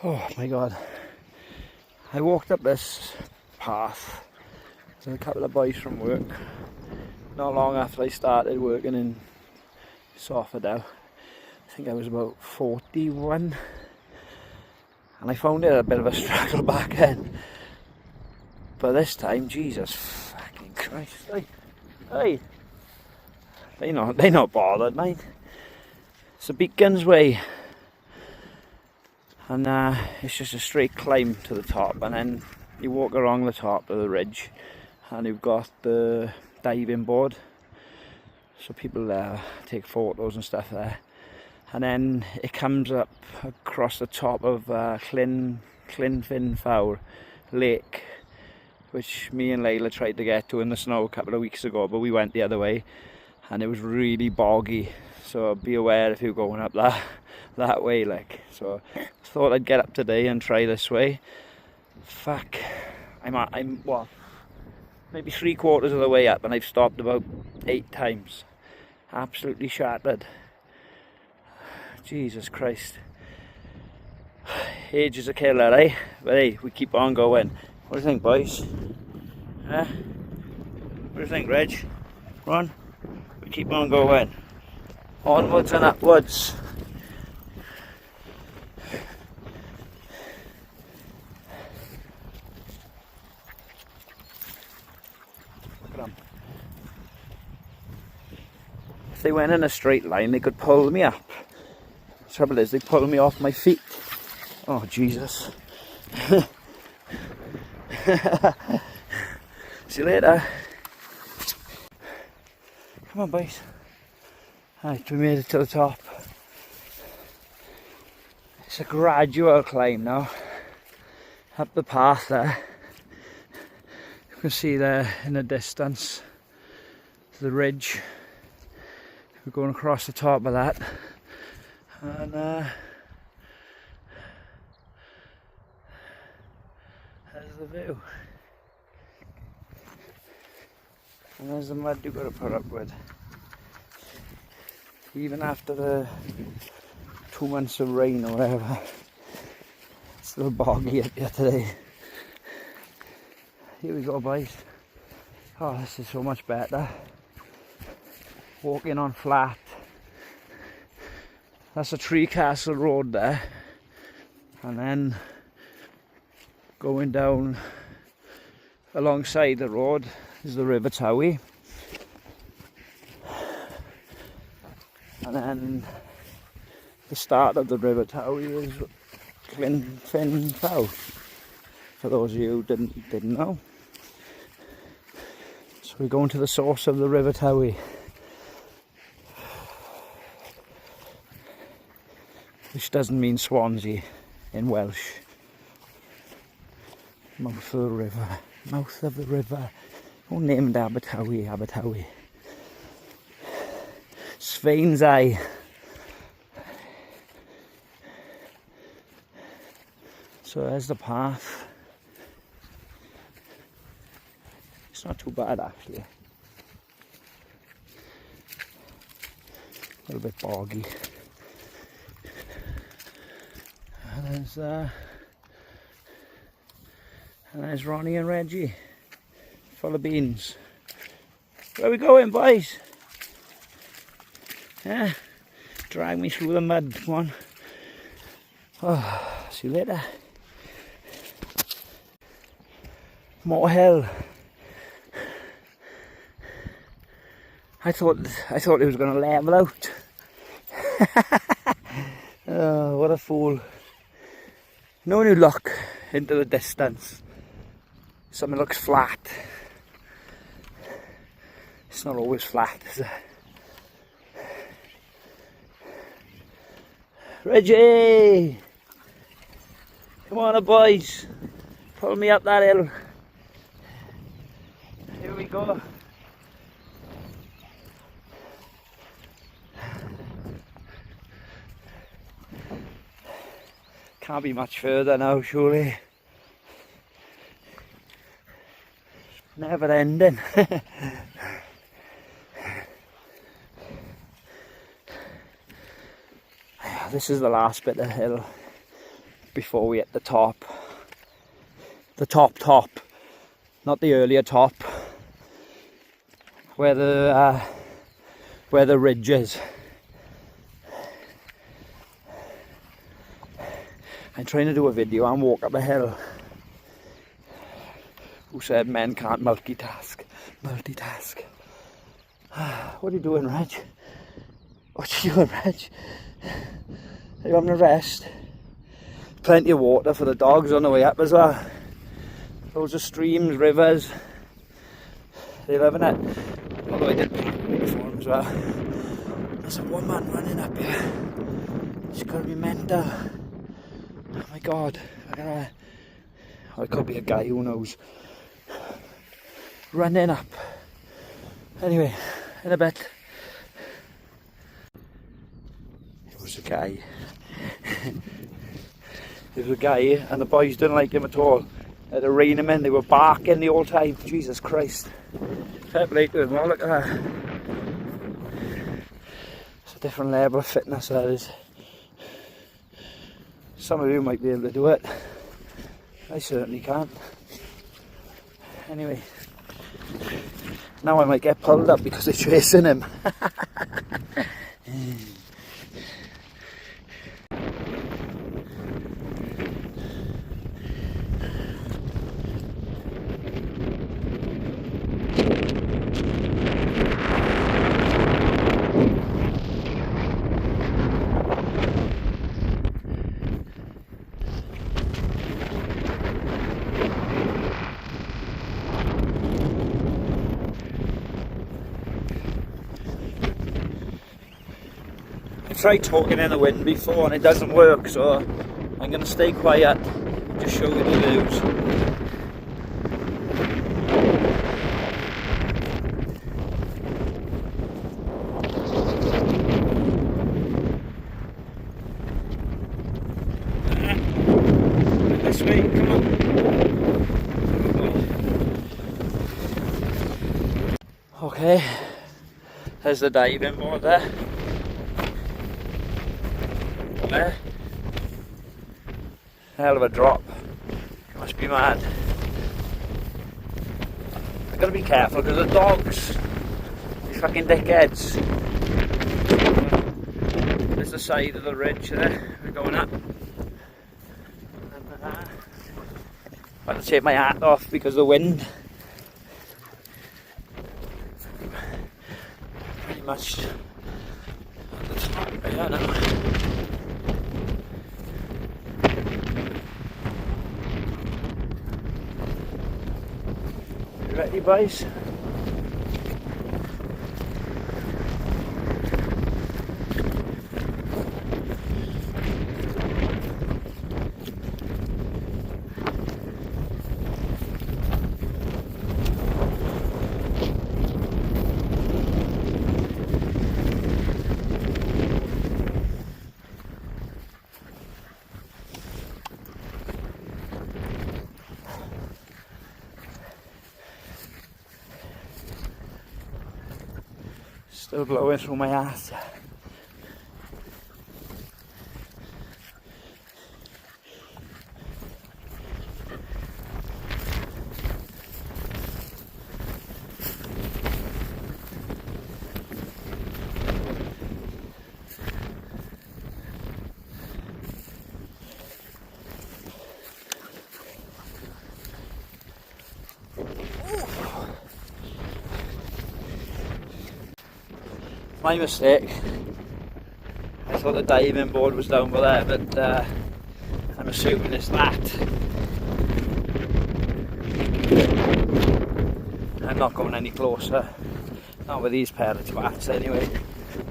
Oh my god. I walked up this path with a couple of boys from work not long after I started working in Sofferdale. I think I was about 41, and I found it a bit of a struggle back then. But this time, Jesus fucking Christ, hey, they not bothered, mate. It's a Beacons Way, and it's just a straight climb to the top, and then you walk along the top of the ridge, and you've got the diving board, so people take photos and stuff there. And then it comes up across the top of llyn fawr lake, which me and Layla tried to get to in the snow a couple of weeks ago, but we went the other way and it was really boggy, so be aware if you're going up that way, like. So I thought I'd get up today and try this way. Fuck, I'm what, maybe 3/4 of the way up, and I've stopped about 8 times. Absolutely shattered. Jesus Christ. Age is a killer, eh? But hey, we keep on going. What do you think, boys? What do you think, Reg? Come on. We keep on going. Onwards and upwards. Look at them. If they went in a straight line, they could pull me up. The trouble is, they pull me off my feet. Oh, Jesus. See you later. Come on, boys. Right, we made it to the top. It's a gradual climb now. Up the path there. You can see there in the distance the ridge. We're going across the top of that. And there's the view. And there's the mud you've got to put up with. Even after the 2 months of rain or whatever, it's still boggy up here today. Here we go, boys. Oh, this is so much better. Walking on flat. That's a Tree Castle road there, and then going down alongside the road is the River Towie, and then the start of the River Towie is llyn fawr, for those of you who didn't know. So we're going to the source of the River Towie, which doesn't mean Swansea in Welsh. Mouth of the river, mouth of the river. Oh, named Abertawe. Svein's Eye. So there's the path. It's not too bad actually. A little bit boggy. And there's Ronnie and Reggie, full of beans. Where are we going, boys? Yeah, drag me through the mud, come on. Oh, see you later. More hill. I thought it was going to level out. Oh, what a fool. You know when you look into the distance, something looks flat. It's not always flat, is it? Reggie! Come on, boys. Pull me up that hill. Here we go. Can't be much further now, surely. Never ending. This is the last bit of hill before we hit the top. The top, not the earlier top, where the ridge is. I'm trying to do a video and walk up a hill. Who said men can't multitask? Multitask. What are you doing, Reg? What are you doing, Reg? Are you having a rest? Plenty of water for the dogs on the way up as well. Loads of streams, rivers. They're loving it. Although I did pack water for them as well. There's a woman running up here. She's got to be mental. Oh my god. Look at her. Or it could be a guy, who knows. Running up. Anyway, in a bit. It was a guy. There was a guy and the boys didn't like him at all. They had to rein him in, they were barking the whole time. Jesus Christ. Fair play to him. Oh, look at that. It's a different level of fitness, that is. Some of you might be able to do it. I certainly can't. Anyway. Now I might get pulled up because they're chasing him. I've tried talking in the wind before and it doesn't work, so I'm going to stay quiet, just show you the views. This way, come on. Okay, there's the diving board there. There. Hell of a drop. You must be mad. I've got to be careful because the dogs, these fucking dickheads. There's the side of the ridge there. We're going up. I have to take my hat off because of the wind. Pretty much at the top here now. Ready, boys? Still blowing through my ass. My mistake. I thought the diving board was down by there, but I'm assuming it's that. I'm not going any closer. Not with these pair of twats anyway.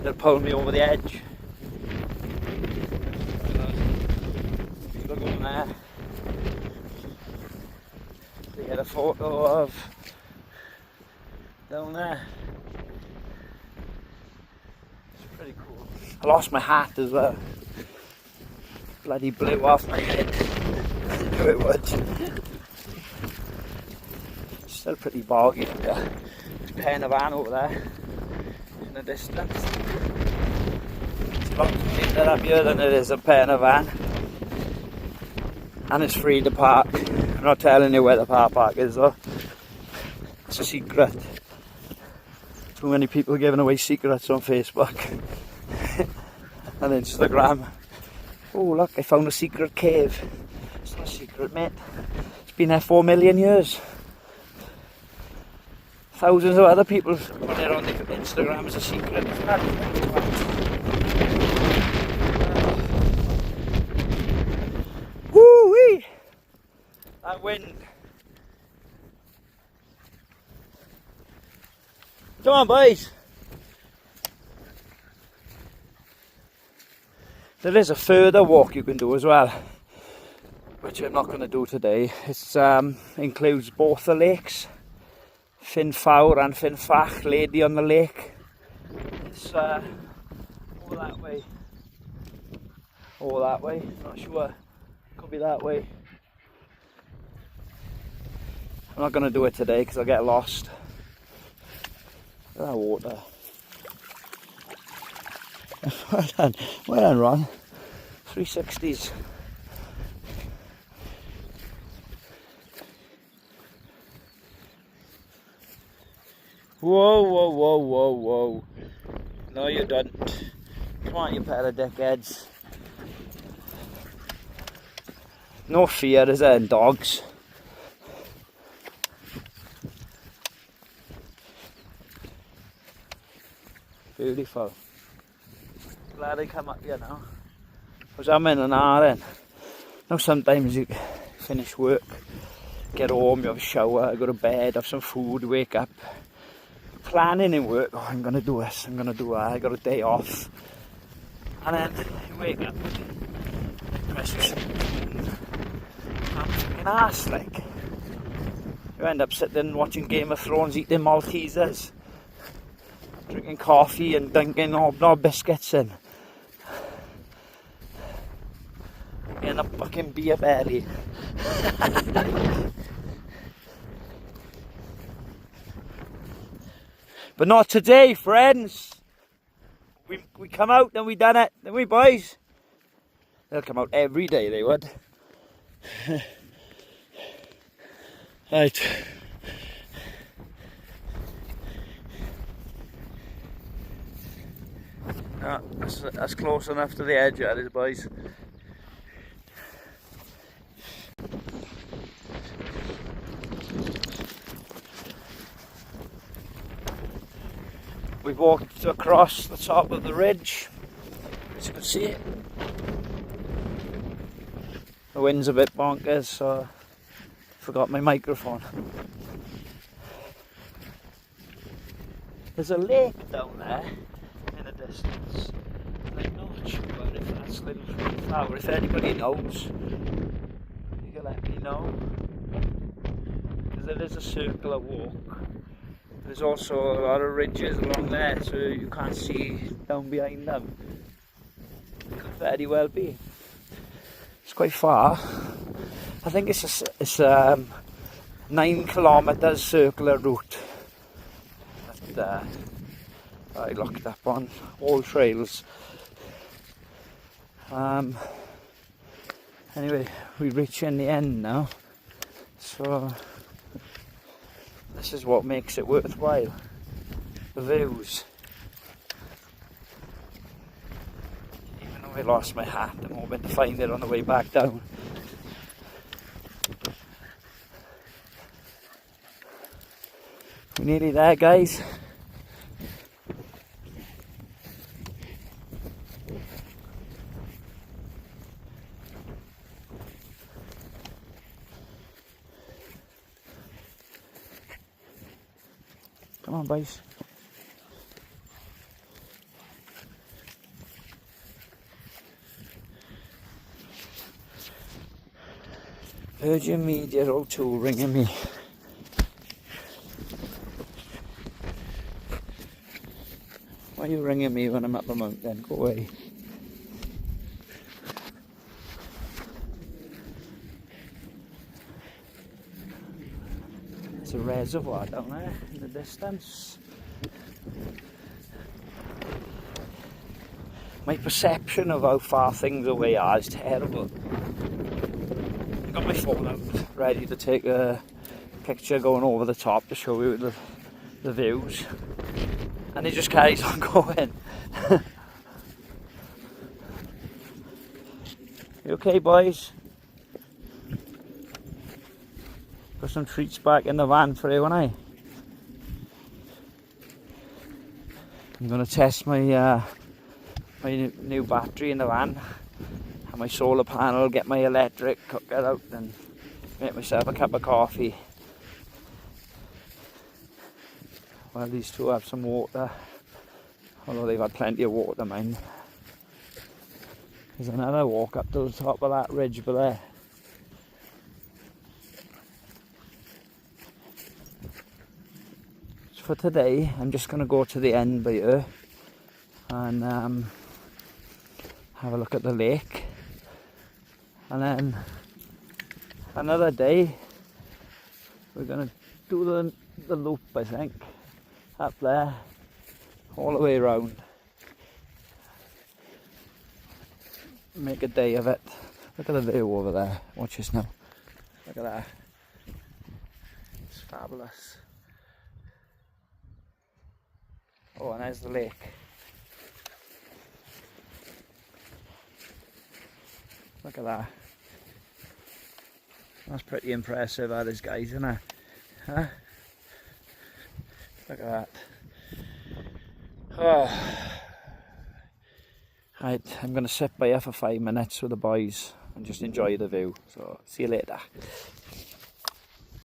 They'll pull me over the edge. People going there. They get a photo of down there. Pretty cool. I lost my hat as well. Bloody blew off my head. I knew it would. Still pretty boggy. Yeah. There's paying a van over there in the distance. It's a lot cleaner up here than it is a paying a van. and it's free to park. I'm not telling you where the car park is though. It's a secret. Too many people giving away secrets on Facebook and Instagram. Oh look, I found a secret cave. It's not a secret, mate. It's been there 4 million years. Thousands of other people put it on Instagram as a secret. Woo-wee! That wind. Come on, boys. There is a further walk you can do as well, which I'm not going to do today. It includes both the lakes, Fawr and Fach, Lady on the Lake. It's all that way. All that way, not sure. Could be that way. I'm not going to do it today because I'll get lost. Look at that water. Well done, Ron. 360s. Whoa, whoa, whoa, whoa, whoa. No, you don't. Come on, you pair of dickheads. No fear, is there, in dogs? Beautiful. Glad I come up here now. Because I'm in an hour then. Now sometimes you finish work, get home, you have a shower, go to bed, have some food, wake up. Planning in work, oh I'm going to do this, I'm going to do that, I got a day off. And then you wake up, press your I'm fucking arse like. You end up sitting watching Game of Thrones, eating Maltesers, drinking coffee and drinking hobnob biscuits in. In a fucking beer belly. But not today, friends. We come out and we done it, didn't we, boys? They'll come out every day, they would. Right. That's close enough to the edge, that is, boys. We've walked across the top of the ridge, as you can see. The wind's a bit bonkers, so I forgot my microphone. There's a lake down there in the distance. I'm not sure if that's Little Fawr. If anybody knows, you can let me know. Because there is a circular walk. There's also a lot of ridges along there, so you can't see down behind them. It could very well be. It's quite far. I think it's 9 kilometres circular route. That I locked up on all trails. Anyway, we're reaching the end now, so this is what makes it worthwhile. The views. Even though I lost my hat, I'm hoping to find it on the way back down. We're nearly there, guys. Come on, boys. Virgin Media 02 ringing me. Why are you ringing me when I'm up the mountain? Go away. There's a reservoir down there in the distance. My perception of how far things away are is terrible. got my phone out, ready to take a picture going over the top to show you the views. And he just carries on going. You okay, boys? Got some treats back in the van for you, ain't I? I'm gonna test my my new battery in the van and my solar panel, get my electric, cook it out and make myself a cup of coffee while these two have some water, although they've had plenty of water, mind. There's another walk up to the top of that ridge over there. So for today I'm just going to go to the end by here and have a look at the lake, and then another day we're going to do the loop, I think, up there all the way around, make a day of it. Look at the view over there, watch this now, look at that, it's fabulous. Oh, and there's the lake. Look at that. That's pretty impressive, that is, guys, isn't it? Huh? Look at that. Oh. Right, I'm going to sit by here for 5 minutes with the boys and just enjoy the view. So, see you later.